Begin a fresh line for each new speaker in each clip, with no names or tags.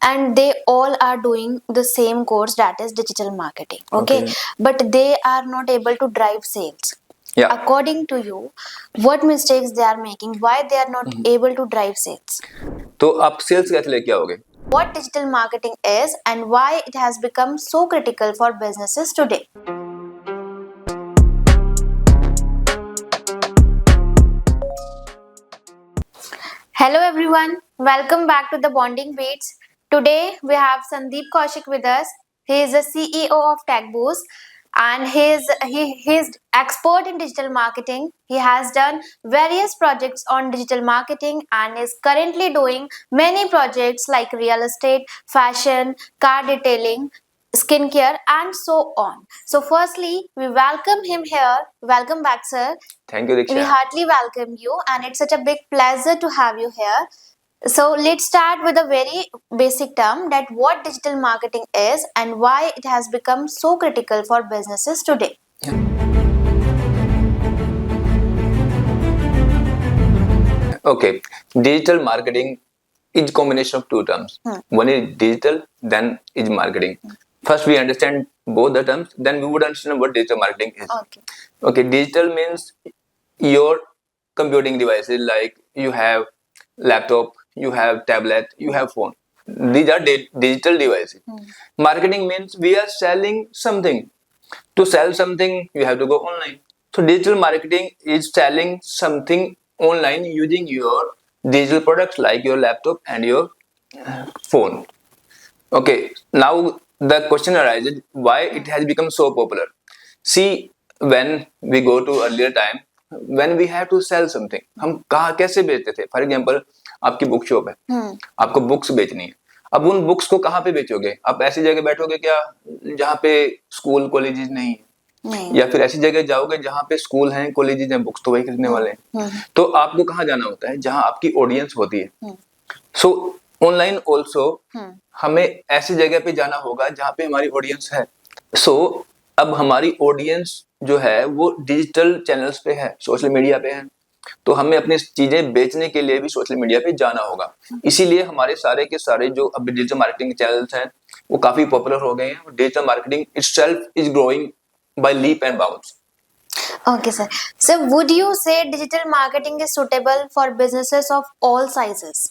and they all are doing the same course, that is digital marketing. Okay. But they are not able to drive sales.
Yeah.
According to you, what mistakes they are making, why they are not able to drive sales?
तो आप sales कैसे लेके आओगे?
What digital marketing is and why it has become so critical for businesses today. Hello everyone, welcome back to the Bonding Beats. Today we have Sandeep Kaushik with us. He is the CEO of TechBoost and he is expert in digital marketing. He has done various projects on digital marketing and is currently doing many projects like real estate, fashion, car detailing, skincare and so on. So firstly, we welcome him here. Welcome back, sir.
Thank you, Diksha.
We heartily welcome you and it's such a big pleasure to have you here. So let's start with a very basic term, that what digital marketing is and why it has become so critical for businesses today.
Okay, digital marketing is combination of two terms. One is digital, then is marketing. First we understand both the terms, then we would understand what digital marketing is. Okay, digital means your computing devices, like you have laptop, you have tablet, you have phone. These are digital devices. Marketing means we are selling something. To sell something, you have to go online. So digital marketing is selling something online using your digital products like your laptop and your phone. Okay, now the question arises, why it has become so popular? See, when we go to earlier time, when we have to sell something, हम कहाँ कैसे बेचते थे? For example, आपकी book shop है, आपको books बेचनी है. अब उन बुक्स को कहाँ पे बेचोगे? आप ऐसी जगह बैठोगे क्या जहाँ पे स्कूल कॉलेजेस नहीं है, या फिर ऐसी जगह जाओगे जहाँ पे स्कूल हैं कॉलेजेस हैं, बुक्स तो वही खरीदने वाले हैं. तो आपको कहाँ जाना होता है? जहाँ आपकी ऑडियंस होती है. सो ऑनलाइन ऑल्सो हमें ऐसी जगह पे जाना होगा जहाँ पे हमारी ऑडियंस है. सो अब हमारी ऑडियंस जो है वो डिजिटल चैनल्स पे है, सोशल मीडिया पे है, तो हमें अपनी चीजें बेचने के लिए भी सोशल मीडिया पे जाना होगा. इसीलिए हमारे सारे के सारे जो अब डिजिटल मार्केटिंग चैनल्स हैं वो काफी पॉपुलर हो गए हैं. Digital marketing itself is growing by leap and bounds.
Okay, sir. So would you say digital marketing is suitable for businesses of all sizes?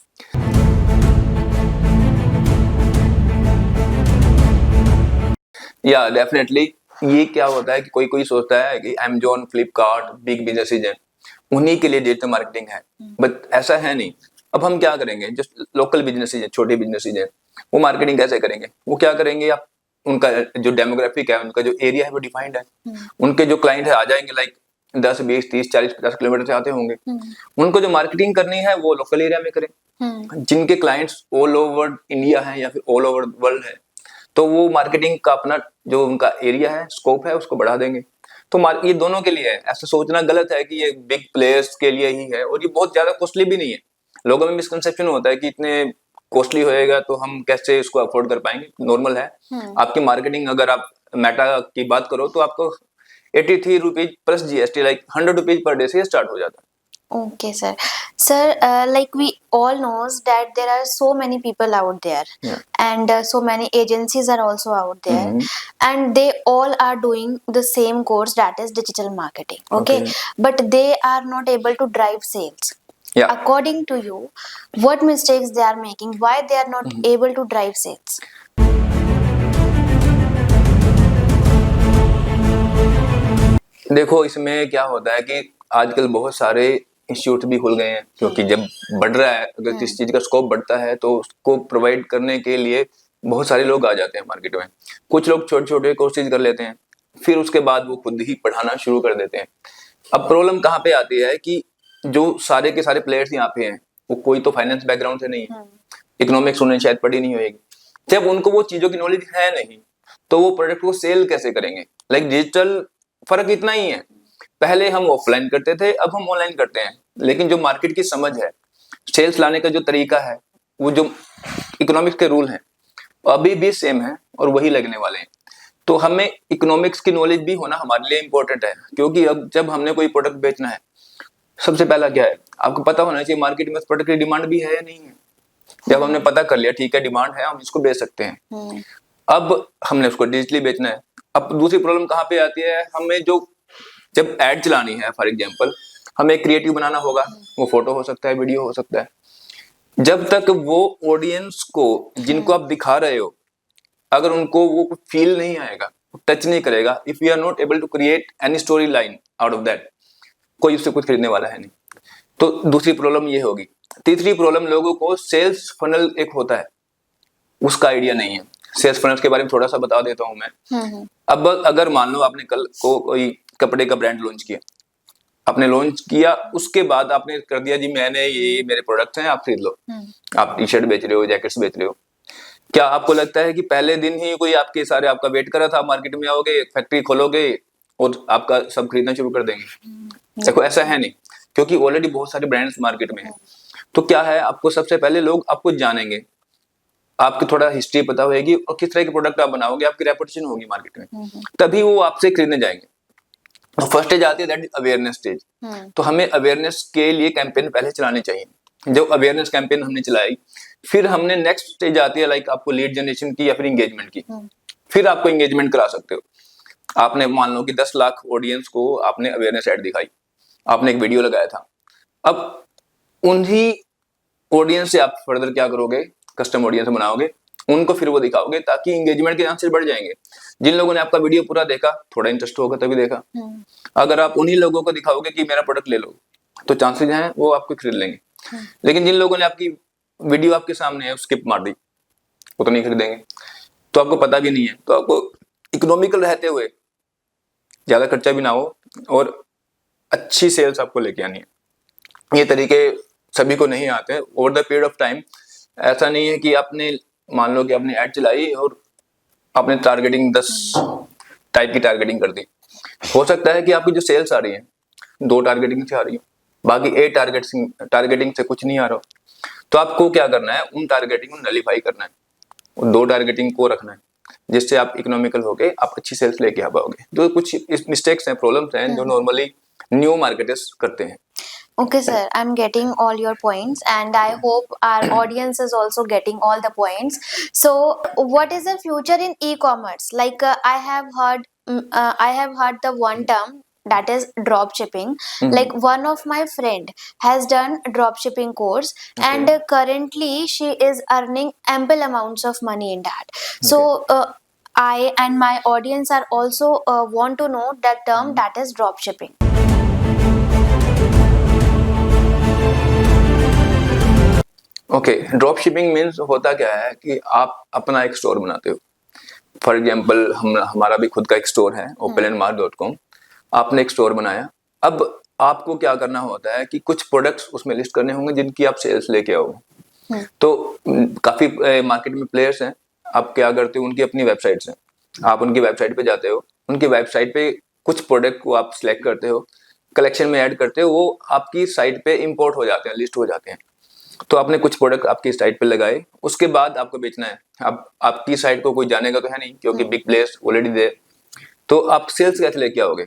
या डेफिनेटली. ये क्या होता है कि कोई कोई सोचता है कि Amazon, फ्लिपकार्ट बिग बिजनेसेस हैं, उन्हीं के लिए डिजिटल मार्केटिंग है, बट ऐसा है नहीं. अब हम क्या करेंगे? जो लोकल बिजनेसेस हैं, छोटे बिजनेसेस हैं, वो मार्केटिंग कैसे करेंगे? वो क्या करेंगे? आप उनका जो डेमोग्राफिक है, उनका जो एरिया है वो डिफाइंड है. उनके जो क्लाइंट है आ जाएंगे लाइक 10, 20, 30, 40, 50 किलोमीटर से आते होंगे. उनको जो मार्केटिंग करनी है वो लोकल एरिया में करें. जिनके क्लाइंट्स ऑल ओवर इंडिया है या फिर ऑल ओवर वर्ल्ड है, तो वो मार्केटिंग का अपना जो उनका एरिया है, स्कोप है, उसको बढ़ा देंगे. तो ये दोनों के लिए है. ऐसा सोचना गलत है कि ये बिग प्लेयर्स के लिए ही है, और ये बहुत ज्यादा कॉस्टली भी नहीं है. लोगों में मिसकंसेप्शन होता है कि इतने कॉस्टली होएगा तो हम कैसे इसको अफोर्ड कर पाएंगे. नॉर्मल है. आपकी मार्केटिंग अगर आप मेटा की बात करो तो आपको 83 rupees plus GST like 100 rupees per day से स्टार्ट हो जाता है.
Okay, sir. Sir, like we all knows that there are so many people out there, and so many agencies are also out there, and they all are doing the same course, that is digital marketing. Okay, but they are not able to drive sales.
Yeah.
According to you, what mistakes they are making? Why they are not able to drive sales?
देखो, इसमें क्या होता है कि आजकल बहुत सारे institute भी खुल गए हैं, क्योंकि जब बढ़ रहा है, अगर किसी चीज का स्कोप बढ़ता है तो उसको प्रोवाइड करने के लिए बहुत सारे लोग आ जाते हैं मार्केट में. कुछ लोग छोटे छोटे कोर्सेज कर लेते हैं, फिर उसके बाद वो खुद ही पढ़ाना शुरू कर देते हैं. अब प्रॉब्लम कहाँ पे आती है कि जो सारे के सारे प्लेयर्स यहाँ पे हैं, वो कोई तो फाइनेंस बैकग्राउंड से नहीं है, इकोनॉमिक्स उन्होंने शायद पढ़ी नहीं होगी. जब उनको वो चीजों की नॉलेज है नहीं, तो वो प्रोडक्ट को सेल कैसे करेंगे? लाइक डिजिटल फर्क इतना ही है, पहले हम ऑफलाइन करते थे, अब हम ऑनलाइन करते हैं, लेकिन जो मार्केट की समझ है, सेल्स लाने का जो तरीका है, वो जो इकोनॉमिक्स के रूल हैं अभी भी सेम है और वही लगने वाले हैं. तो हमें इकोनॉमिक्स की नॉलेज भी होना हमारे लिए इंपॉर्टेंट है, क्योंकि अब जब हमने कोई प्रोडक्ट बेचना है, सबसे पहला क्या है, आपको पता होना चाहिए मार्केट में उस प्रोडक्ट की डिमांड भी है या नहीं है. जब हमने पता कर लिया ठीक है डिमांड है, हम इसको बेच सकते हैं। अब हमने उसको डिजिटली बेचना है। अब दूसरी प्रॉब्लम कहाँ पे आती है, हमें जो जब एड चलानी है, फॉर एग्जांपल हमें क्रिएटिव बनाना होगा, वो फोटो हो सकता है, वीडियो हो सकता है। जब तक वो ऑडियंस को जिनको आप दिखा रहे हो, अगर उनको वो कुछ फील नहीं आएगा, टच नहीं करेगा, if you are not able to create any story line out of that, कोई उससे कुछ खरीदने वाला है नहीं। तो दूसरी प्रॉब्लम ये होगी। तीसरी प्रॉब्लम, लोगों को सेल्स फनल एक होता है, उसका आइडिया नहीं है। सेल्स फनल के बारे में थोड़ा सा बता देता हूं मैं। अब अगर मान लो आपने कल को कोई कपड़े का ब्रांड लॉन्च किया, आपने लॉन्च किया, उसके बाद आपने कर दिया जी मैंने ये मेरे प्रोडक्ट्स हैं, आप खरीद लो। आप टी शर्ट बेच रहे हो, जैकेट्स बेच रहे हो, क्या आपको लगता है कि पहले दिन ही कोई आपके सारे आपका वेट कर रहा था, मार्केट में आओगे, फैक्ट्री खोलोगे और आपका सब खरीदना शुरू कर देंगे? देखो ऐसा है नहीं, क्योंकि ऑलरेडी बहुत सारे ब्रांड्स मार्केट में हैं। तो क्या है, आपको सबसे पहले लोग आपको जानेंगे, आपकी थोड़ा हिस्ट्री पता होगी और किस तरह के प्रोडक्ट आप बनाओगे, आपकी रेपुटेशन होगी मार्केट में, तभी वो आपसे खरीदने जाएंगे। तो फर्स्ट स्टेज आती है दैट इज अवेयरनेस स्टेज। तो हमें अवेयरनेस के लिए कैंपेन पहले चलाने चाहिए। जब अवेयरनेस कैंपेन हमने चलाई, फिर हमने नेक्स्ट स्टेज आती है लाइक आपको लीड जनरेशन की या फिर एंगेजमेंट की। फिर आपको एंगेजमेंट करा सकते हो। आपने मान लो कि 10 लाख ऑडियंस को आपने अवेयरनेस ऐड दिखाई, आपने एक वीडियो लगाया था। अब उन्हीं ऑडियंस से आप फर्दर क्या करोगे, कस्टम ऑडियंस बनाओगे, उनको फिर वो दिखाओगे, ताकि एंगेजमेंट के चांसेस बढ़ जाएंगे। जिन लोगों ने आपका वीडियो पूरा देखा, थोड़ा इंटरेस्ट होगा तभी देखा। अगर आप उन्हीं लोगों को दिखाओगे कि मेरा प्रोडक्ट ले लो, तो चांसेस हैं वो आपको खरीद लेंगे। लेकिन जिन लोगों ने आपकी वीडियो आपके सामने है स्किप मार दी, वो तो नहीं खरीदेंगे। तो आपको पता भी नहीं है, तो आपको इकोनॉमिकल रहते हुए, ज्यादा खर्चा भी ना हो और अच्छी सेल्स आपको लेके आनी है। ये तरीके सभी को नहीं आते हैं। Over the period of time ऐसा नहीं है कि आपने मान लो कि आपने ऐड चलाई और आपने टारगेटिंग 10 टाइप की टारगेटिंग कर दी। हो सकता है कि आपकी जो सेल्स आ रही है 2 टारगेटिंग से आ रही है, बाकी 8 टारगेटिंग से कुछ नहीं आ रहा। तो आपको क्या करना है, उन टारगेटिंग को नलीफाई करना है, उन 2 टारगेटिंग को रखना है, जिससे आप इकोनॉमिकल होके आप अच्छी सेल्स लेके आ पाओगे। तो कुछ मिस्टेक्स हैं, प्रॉब्लम्स हैं जो नॉर्मली न्यू मार्केटर्स करते हैं।
Okay, sir, I'm getting all your points, and I hope our audience is also getting all the points. So, what is the future in e-commerce? Like, I have heard the one term that is drop shipping. Like, one of my friend has done drop shipping course, and currently she is earning ample amounts of money in that. So, I and my audience are also want to know that term that is drop shipping.
Okay, drop shipping means होता क्या है कि आप अपना एक store बनाते हो। For example हमारा भी खुद का एक स्टोर है, openandmark.com। आपने एक स्टोर बनाया। अब आपको क्या करना होता है कि कुछ प्रोडक्ट्स उसमें लिस्ट करने होंगे जिनकी आप सेल्स लेके आओ। तो काफी मार्केट में प्लेयर्स हैं। आप क्या करते हो, उनकी अपनी वेबसाइट्स हैं, आप उनकी वेबसाइट पे जाते हो, उनकी वेबसाइट पे कुछ प्रोडक्ट को आप सिलेक्ट करते हो, कलेक्शन में ऐड करते हो, वो आपकी साइट पे इंपोर्ट हो जाते हैं, लिस्ट हो जाते हैं। तो आपने कुछ प्रोडक्ट आपकी साइट पे लगाए, उसके बाद आपको बेचना है। अब आपकी साइट को कोई जानेगा तो है नहीं, क्योंकि बिग प्लेयर्स ऑलरेडी दे। तो आप सेल्स कैसे लेके आओगे,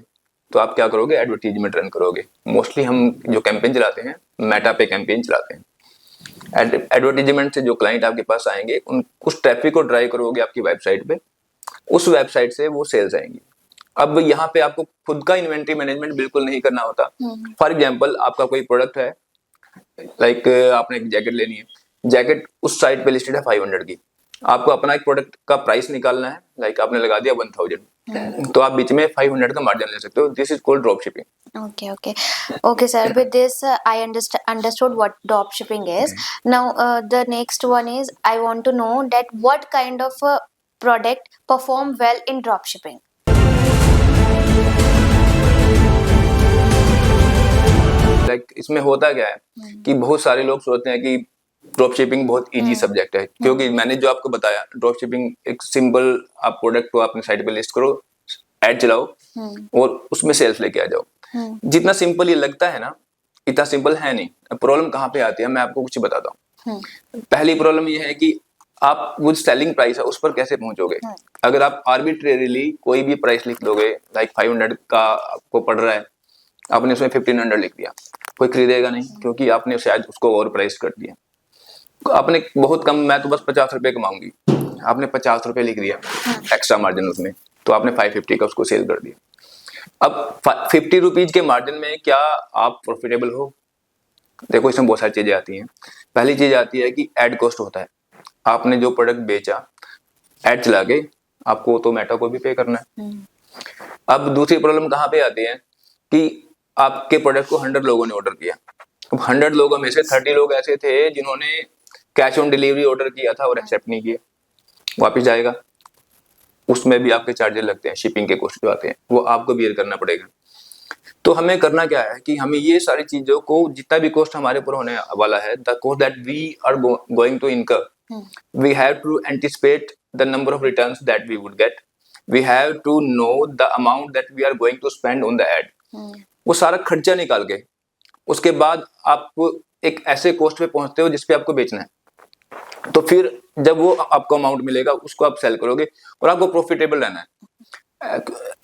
तो आप क्या करोगे, एडवर्टीजमेंट रन करोगे। मोस्टली हम जो कैंपेन चलाते हैं, मेटा पे कैंपेन चलाते हैं। एडवर्टीजमेंट से जो क्लाइंट आपके पास आएंगे, उस ट्रैफिक को ड्राइव करोगे आपकी वेबसाइट पे, उस वेबसाइट से वो सेल्स आएंगी। अब यहाँ पे आपको खुद का इन्वेंट्री मैनेजमेंट बिल्कुल नहीं करना होता। फॉर एग्जाम्पल आपका कोई प्रोडक्ट है, लाइक आपने एक जैकेट लेनी है, जैकेट उस साइट पे लिस्टेड है 500 की, आपको अपना एक प्रोडक्ट का प्राइस निकालना है, लाइक आपने लगा दिया 1000, तो आप बीच में 500 का मार्जिन ले सकते हो। This is called drop shipping.
Okay, sir. With this, I understood what drop shipping is. Now, the next one is I want to know that what kind of product perform well in drop shipping.
Like इसमें होता क्या है कि बहुत सारे लोग सोचते हैं कि ड्रॉप शिपिंग बहुत इजी सब्जेक्ट है, क्योंकि मैंने जो आपको बताया, ड्रॉप शिपिंग एक सिंपल, आप प्रोडक्ट को अपने साइट पे लिस्ट करो, ऐड चलाओ और उसमें सेल्स लेके आ जाओ। जितना सिंपल ये लगता है ना, इतना सिंपल है नहीं। प्रॉब्लम कहाँ पे आती है, मैं आपको कुछ बताता हूँ। पहली प्रॉब्लम ये है कि आप वो सेलिंग प्राइस है उस पर कैसे पहुंचोगे। अगर आप आर्बिट्रेरीली कोई भी प्राइस लिख दोगे, लाइक 500 का आपको पड़ रहा है, आपने उसमें 1500 लिख दिया, कोई खरीदेगा नहीं, क्योंकि आपने शायद उसको ओवर प्राइस कर दिया। आपने बहुत कम, मैं तो बस 50 रुपए कमाऊंगी, आपने 50 रुपए लिख दिया एक्स्ट्रा मार्जिन उसमें, तो आपने 550 का उसको सेल कर दिया। अब 50 रुपीज के मार्जिन में क्या आप प्रॉफिटेबल हो? देखो इसमें बहुत सारी चीजें आती हैं। पहली चीज आती है कि एड कॉस्ट होता है, आपने जो प्रोडक्ट बेचा एड चला के आपको तो मेटा को भी पे करना है। अब दूसरी प्रॉब्लम कहाँ पे आती है कि आपके प्रोडक्ट को 100 लोगों ने ऑर्डर किया, अब 100 लोगों में से 30 लोग ऐसे थे जिन्होंने कैश ऑन डिलीवरी ऑर्डर किया था और एक्सेप्ट नहीं किया, वापस जाएगा, उसमें भी आपके चार्जेस लगते हैं, शिपिंग के कॉस्ट जो आते हैं वो आपको बियर करना पड़ेगा। तो हमें करना क्या है कि हमें ये सारी चीजों को, जितना भी कॉस्ट हमारे ऊपर होने वाला है, the cost that we are going to incur, we have to anticipate the number of returns that we would get, we have to know the amount that we are going to spend on the ad, वो सारा खर्चा निकाल के उसके बाद आप एक ऐसे कॉस्ट पे पहुंचते हो जिसपे आपको बेचना है। तो फिर जब वो आपको अमाउंट मिलेगा उसको आप सेल करोगे और आपको प्रॉफिटेबल रहना है।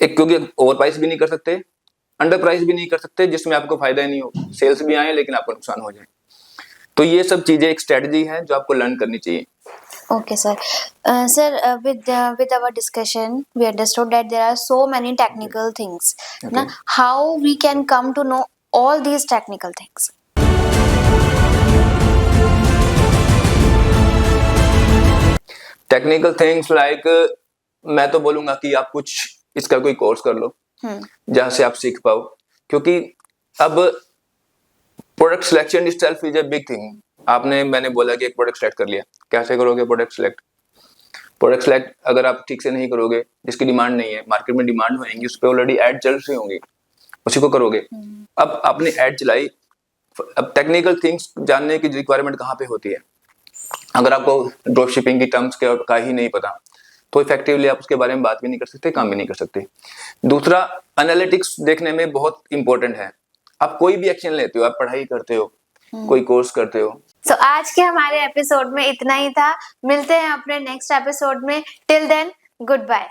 एक, क्योंकि ओवर प्राइस भी नहीं कर सकते, अंडर प्राइस भी नहीं कर सकते जिसमें आपको फायदा ही नहीं हो, सेल्स भी आए लेकिन आपको नुकसान हो जाए। तो ये सब चीजें एक स्ट्रेटजी है जो आपको लर्न करनी चाहिए।
Okay, sir. With our discussion, we understood that there are so many technical things.
Okay.
Now, how we can come to know all these technical things?
Technical things like, मैं तो बोलूंगा कि आप कुछ इसका कोई कोर्स कर लो जहां से आप सीख पाओ, क्योंकि अब product selection itself is a big thing. मैंने बोला कि एक प्रोडक्ट सेलेक्ट कर लिया, कैसे करोगे प्रोडक्ट सेलेक्ट? प्रोडक्ट सेलेक्ट अगर आप ठीक से नहीं करोगे, जिसकी डिमांड नहीं है, मार्केट में डिमांड होंगी, उस पर ऑलरेडी एड चल रही होंगी, उसी को करोगे। अब आपने एड चलाई, अब टेक्निकल थिंग्स जानने की रिक्वायरमेंट कहाँ पे होती है? अगर आपको ड्रॉप शिपिंग की टर्म्स का ही नहीं पता तो इफेक्टिवली आप उसके बारे में बात भी नहीं कर सकते, काम भी नहीं कर सकते। दूसरा, एनालिटिक्स देखने में बहुत इंपॉर्टेंट है। आप कोई भी एक्शन लेते हो, आप पढ़ाई करते हो, कोई कोर्स करते हो।
So, आज के हमारे एपिसोड में इतना ही था। मिलते हैं अपने नेक्स्ट एपिसोड में। Till then, good bye.